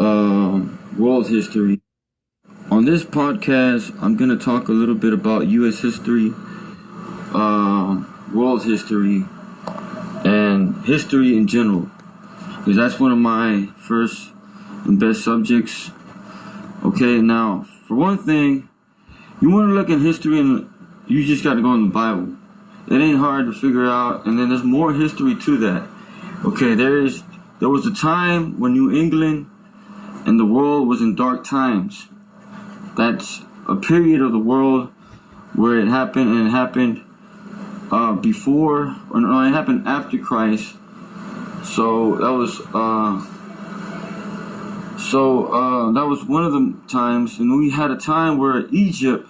world history. On this podcast, I'm going to talk a little bit about U.S. history, world history, and history in general, because that's one of my first and best subjects. Okay, now, for one thing, you want to look at history and you just got to go in the Bible. It ain't hard to figure out, and then there's more history to that. Okay, there was a time when New England and the world was in dark times. That's a period of the world where it happened, and it happened before, or no, it happened after Christ. So that was one of the times, and we had a time where Egypt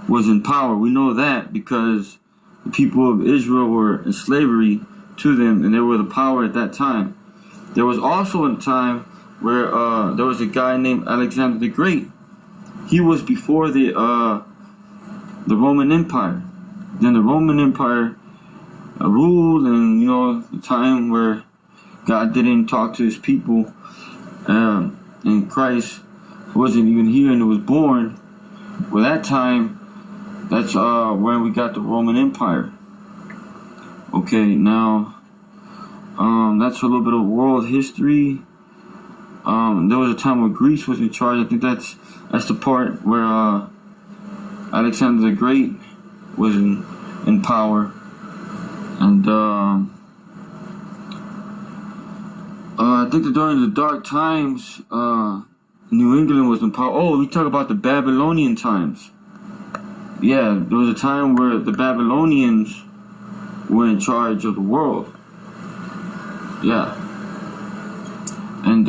was in power. We know that because the people of Israel were in slavery to them, and they were the power at that time. There was also a time where there was a guy named Alexander the Great. He was before the Roman Empire. Then the Roman Empire ruled, and the time where God didn't talk to his people, and Christ wasn't even here and it was born. Well, that time, that's when we got the Roman Empire. Okay, now that's a little bit of world history. There was a time where Greece was in charge. I think that's the part where Alexander the Great was in power, and I think that during the dark times, New England was in power. Oh, we talk about the Babylonian times. Yeah, there was a time where the Babylonians were in charge of the world. Yeah. And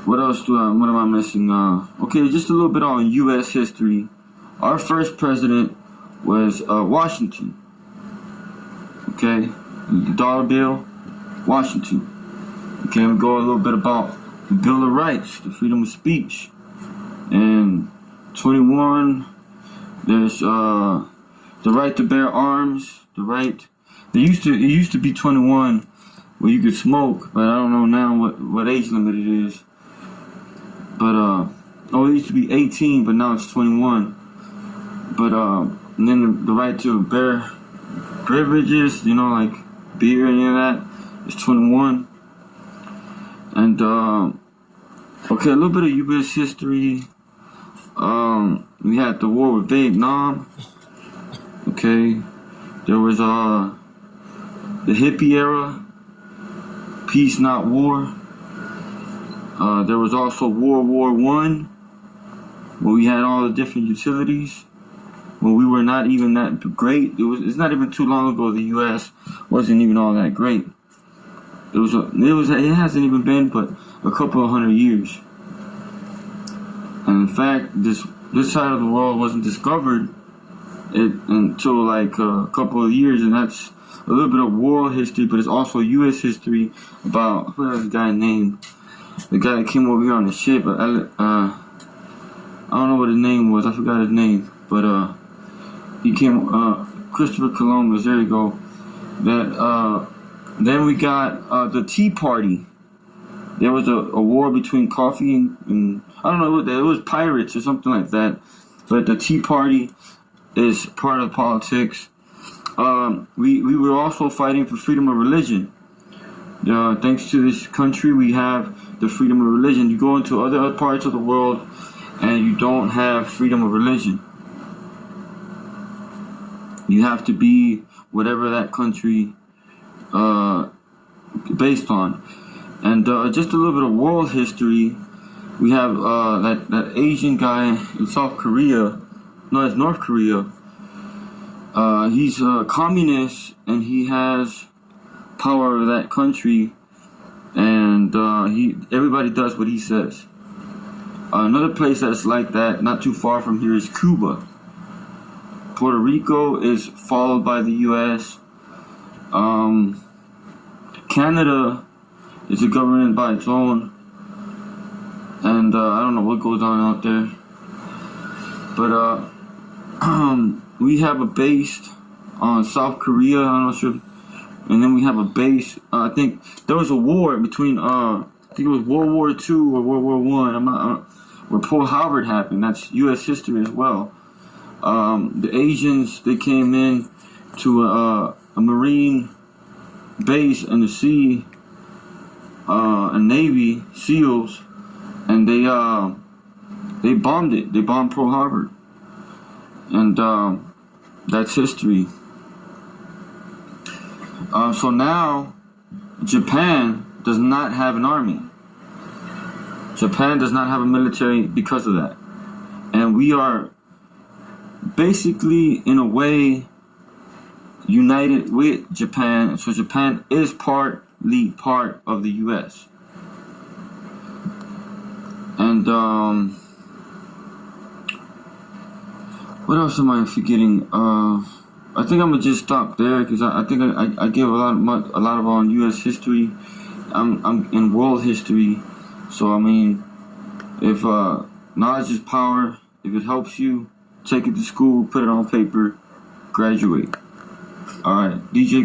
what else what am I missing? Okay, just a little bit on U.S. history. Our first president was Washington. Okay, the dollar bill, Washington. Okay, we go a little bit about the Bill of Rights, the freedom of speech. And 21, there's the right to bear arms, the right. It used to be 21 where you could smoke, but I don't know now what age limit it is. But it used to be 18, but now it's 21. But and then the right to bear beverages, like beer and any of that, is 21. And okay, a little bit of U.S. history. We had the war with Vietnam. Okay, there was the hippie era, peace not war. There was also World War I, where we had all the different utilities. When we were not even that great, it's not even too long ago. The U.S. wasn't even all that great. It hasn't even been but a couple of 100 years. And in fact, this side of the world wasn't discovered until like a couple of years, and that's a little bit of world history, but it's also U.S. history about what was the guy named? The guy that came over here on the ship. I don't know what his name was. I forgot his name, but he came. Christopher Columbus. There you go. Then we got the Tea Party. There was a war between coffee and I don't know what it was, pirates or something like that. But the Tea Party is part of politics. We were also fighting for freedom of religion. Thanks to this country, we have the freedom of religion. You go into other parts of the world and you don't have freedom of religion. You have to be whatever that country based on. And just a little bit of world history. We have that Asian guy in South Korea. No, it's North Korea. He's a communist, and he has power over that country, and everybody does what he says. Another place that's like that, not too far from here, is Cuba. Puerto Rico is followed by the U.S. Canada is a government by its own, and I don't know what goes on out there, but we have a base on South Korea. I'm not sure and then we have a base. I think there was a war between I think it was World War II or World War One. I'm not where Pearl Harbor happened. That's U.S. history as well. The Asians, they came in to a Marine base in the sea, a Navy SEALs, and they bombed it. They bombed Pearl Harbor, and that's history. So now Japan does not have an army. Japan does not have a military because of that, and we are basically, in a way, united with Japan. So Japan is partly part of the U.S. And what else am I forgetting? I think I'm gonna just stop there because I think I give a lot of on U.S. history. I'm in world history, so I mean, if knowledge is power, if it helps you, take it to school, put it on paper, graduate. All right, DJ.